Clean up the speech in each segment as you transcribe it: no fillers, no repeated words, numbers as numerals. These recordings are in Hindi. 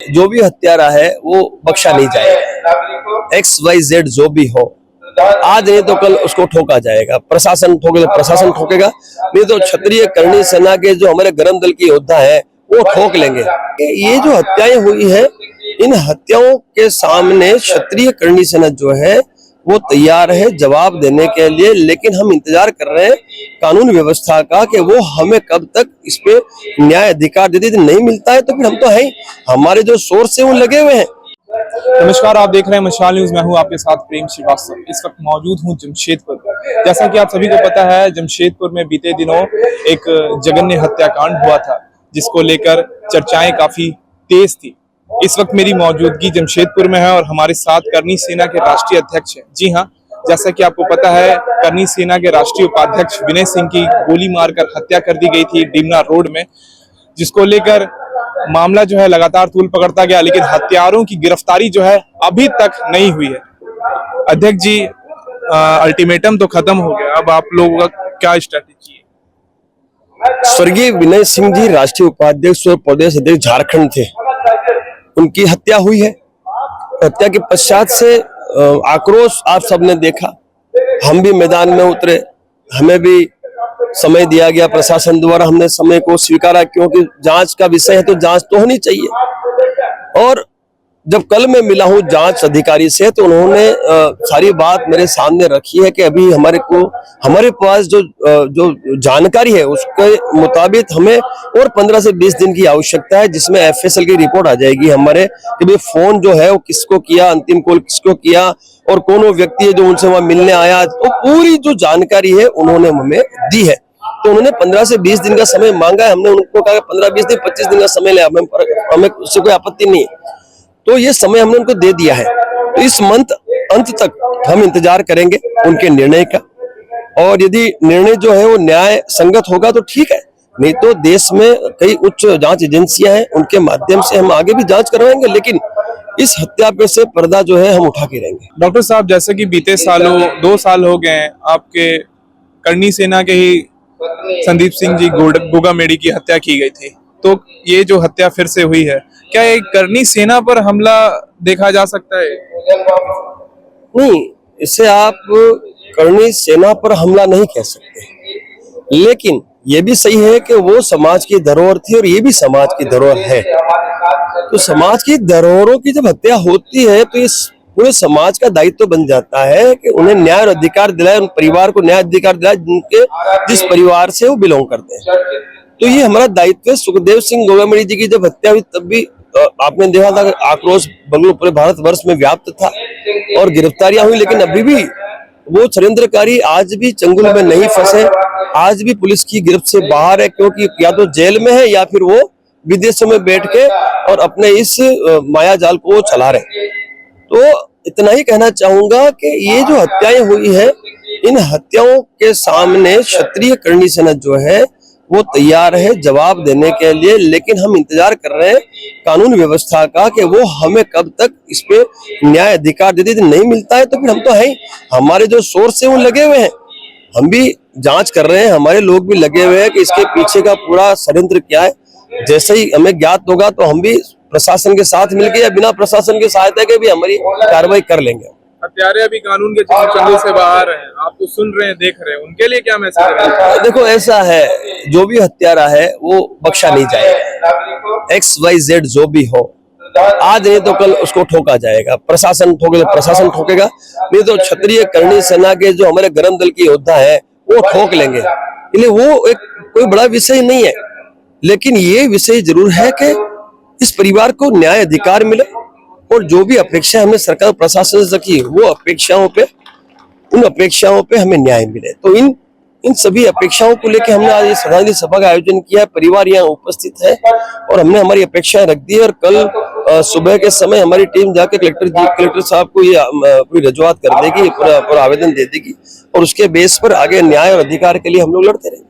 जो भी हत्यारा है वो बख्शा नहीं जाएगा। XYZ जो भी हो, आज नहीं तो कल उसको ठोका जाएगा। प्रशासन ठोके तो प्रशासन ठोकेगा, नहीं तो क्षत्रिय करणी सेना के जो हमारे गरम दल के योद्धा है वो ठोक लेंगे। ये जो हत्याएं हुई है, इन हत्याओं के सामने क्षत्रिय करणी सेना जो है वो तैयार है जवाब देने के लिए, लेकिन हम इंतजार कर रहे हैं कानून व्यवस्था का कि वो हमें कब तक इस पे न्याय अधिकार देती। नहीं मिलता है तो फिर हम तो है ही, हमारे जो सोर्स है वो लगे हुए हैं। नमस्कार, आप देख रहे हैं मशाल न्यूज। मैं हूं आपके साथ प्रेम श्रीवास्तव। इस वक्त मौजूद हूं जमशेदपुर। जैसा कि आप सभी को पता है, जमशेदपुर में बीते दिनों एक जघन्य हत्याकांड हुआ था, जिसको लेकर चर्चाएं काफी तेज थी। इस वक्त मेरी मौजूदगी जमशेदपुर में है और हमारे साथ करनी सेना के राष्ट्रीय अध्यक्ष हैं। जी हाँ, जैसा कि आपको पता है, करनी सेना के राष्ट्रीय उपाध्यक्ष विनय सिंह की गोली मारकर हत्या कर दी गई थी डिमना रोड में, जिसको लेकर मामला जो है लगातार तूल पकड़ता गया, लेकिन हत्यारों की गिरफ्तारी जो है अभी तक नहीं हुई है। अध्यक्ष जी, अल्टीमेटम तो खत्म हो गया, अब आप लोगों का क्या स्ट्रेटेजी है? स्वर्गीय विनय सिंह जी राष्ट्रीय उपाध्यक्ष और प्रदेश अध्यक्ष झारखंड थे, उनकी हत्या हुई है। हत्या के पश्चात से आक्रोश आप सबने देखा, हम भी मैदान में उतरे, हमें भी समय दिया गया प्रशासन द्वारा, हमने समय को स्वीकारा, क्योंकि जांच का विषय है तो जांच तो होनी चाहिए। और जब कल मैं मिला हूं जांच अधिकारी से तो उन्होंने सारी बात मेरे सामने रखी है कि अभी हमारे पास जो जानकारी है उसके मुताबिक हमें और 15 से 20 दिन की आवश्यकता है, जिसमें FSL की रिपोर्ट आ जाएगी हमारे कि भाई फोन जो है वो किसको किया, अंतिम कॉल किसको किया और कौन वो व्यक्ति है जो उनसे वहां मिलने आया। तो पूरी जो जानकारी है उन्होंने हमें दी है। तो उन्होंने 15 से 20 दिन का समय मांगा है, हमने उनको कहा 15-20 दिन 25 दिन का समय ले, हमें उससे कोई आपत्ति नहीं है। तो ये समय हमने उनको दे दिया है। तो इस मंथ अंत तक हम इंतजार करेंगे उनके निर्णय का, और यदि निर्णय जो है वो न्याय संगत होगा तो ठीक है, नहीं तो देश में कई उच्च जांच एजेंसियां हैं, उनके माध्यम से हम आगे भी जांच करवाएंगे, लेकिन इस हत्या पे से पर्दा जो है हम उठा के रहेंगे। डॉक्टर साहब, जैसे कि बीते सालों 2 साल हो गए आपके करनी सेना के ही संदीप सिंह जी गोगामेडी की हत्या की गई थी, तो ये जो हत्या फिर से हुई है, क्या एक करनी सेना पर हमला देखा जा सकता है? नहीं, इसे आप करनी सेना पर हमला नहीं कह सकते, लेकिन ये भी सही है कि वो समाज की धरोहर थी और ये भी समाज की धरोहर है। तो समाज की धरोहरों की जब हत्या होती है तो इस पूरे समाज का दायित्व बन जाता है कि उन्हें न्याय और अधिकार दिलाए, उन परिवार को न्याय अधिकार दिलाए जिस परिवार से वो बिलोंग करते हैं। तो ये हमारा दायित्व है। सुखदेव सिंह गोगामेडी जी की जब हत्या हुई तब भी आपने देखा था आक्रोश बंगलो पूरे भारतवर्ष में व्याप्त था और गिरफ्तारियां हुई, लेकिन अभी भी वो षड्यंत्रकारी आज भी चंगुल में नहीं फंसे, आज भी पुलिस की गिरफ्त से बाहर है, क्योंकि या तो जेल में है या फिर वो विदेशों में बैठ के और अपने इस माया जाल को चला रहे। तो इतना ही कहना चाहूंगा कि ये जो हत्याएं हुई है, इन हत्याओं के सामने क्षत्रिय करणी सेना जो है वो तैयार है जवाब देने के लिए, लेकिन हम इंतजार कर रहे हैं कानून व्यवस्था का कि वो हमें कब तक इस पे न्याय अधिकार देती। नहीं मिलता है तो फिर हम तो है ही, हमारे जो सोर्स है वो लगे हुए हैं, हम भी जांच कर रहे हैं, हमारे लोग भी लगे हुए हैं कि इसके पीछे का पूरा षड्यंत्र क्या है। जैसे ही हमें ज्ञात होगा तो हम भी प्रशासन के साथ मिलकर या बिना प्रशासन की सहायता के भी हमारी कार्रवाई कर लेंगे। हत्यारे अभी कानून के चंगुल से बाहर हैं, आप तो सुन रहे हैं, देख रहे हैं, उनके लिए क्या मैसेज है? देखो, ऐसा है, जो भी हत्यारा है वो बख्शा नहीं जाएगा। XYZ जो भी हो, आज नहीं तो कल उसको ठोका जाएगा। प्रशासन ठोके तो प्रशासन ठोकेगा, नहीं तो क्षत्रिय करणी सेना के जो हमारे गरम दल के योद्धा है वो ठोक लेंगे। इसलिए वो एक कोई बड़ा विषय नहीं है, लेकिन ये विषय जरूर है कि इस परिवार को न्याय अधिकार मिले और जो भी अपेक्षा हमें सरकार प्रशासन से रखी वो उन अपेक्षाओं पे हमें न्याय मिले। तो इन सभी अपेक्षाओं को लेकर हमने आज श्रद्धांजलि सभा का आयोजन किया। परिवार यहाँ उपस्थित है और हमने हमारी अपेक्षाएं रख दी है, और कल सुबह के समय हमारी टीम जाकर कलेक्टर साहब को ये पूरी रजूआत कर देगी, पूरा आवेदन दे देगी, और उसके बेस पर आगे न्याय और अधिकार के लिए हम लोग लड़ते रहेंगे।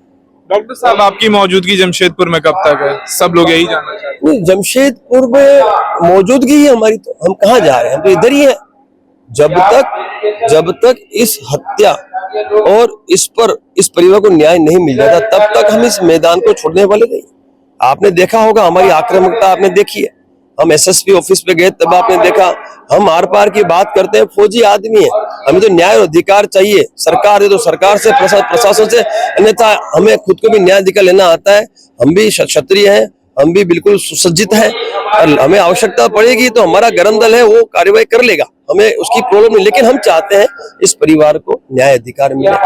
डॉक्टर साहब, आपकी मौजूदगी जमशेदपुर में कब तक है? सब लोग यही जानना चाहते हैं। जमशेदपुर में मौजूदगी ही हमारी, तो हम कहाँ जा रहे हैं, हम तो इधर ही हैं। जब तक इस हत्या और इस परिवार को न्याय नहीं मिल जाता तब तक हम इस मैदान को छोड़ने वाले नहीं। आपने देखा होगा हमारी आक्रामकता, आपने देखी है, हम एसएसपी ऑफिस पे गए तब आपने देखा, हम आर पार की बात करते हैं, फौजी आदमी है, हमें तो न्याय और अधिकार चाहिए, सरकार है तो सरकार से, प्रशासन से, अन्यथा हमें खुद को भी न्याय अधिकार लेना आता है। हम भी क्षत्रिय हैं, हम भी बिल्कुल सुसज्जित हैं, और हमें आवश्यकता पड़ेगी तो हमारा गरम दल है वो कार्रवाई कर लेगा, हमें उसकी प्रॉब्लम नहीं। लेकिन हम चाहते हैं इस परिवार को न्याय अधिकार मिले,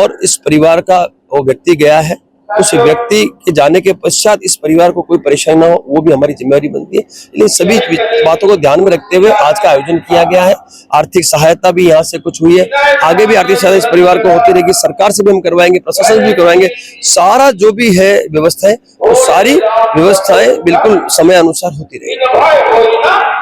और इस परिवार का वो व्यक्ति गया है, उस व्यक्ति के जाने के पश्चात इस परिवार को कोई परेशानी ना हो, वो भी हमारी जिम्मेदारी बनती है। इसलिए सभी बातों को ध्यान में रखते हुए आज का आयोजन किया गया है। आर्थिक सहायता भी यहाँ से कुछ हुई है, आगे भी आर्थिक सहायता इस परिवार को होती रहेगी, सरकार से भी हम करवाएंगे, प्रशासन से भी करवाएंगे। सारा जो भी है व्यवस्था है, वो सारी व्यवस्थाएं बिल्कुल समय अनुसार होती रहेगी।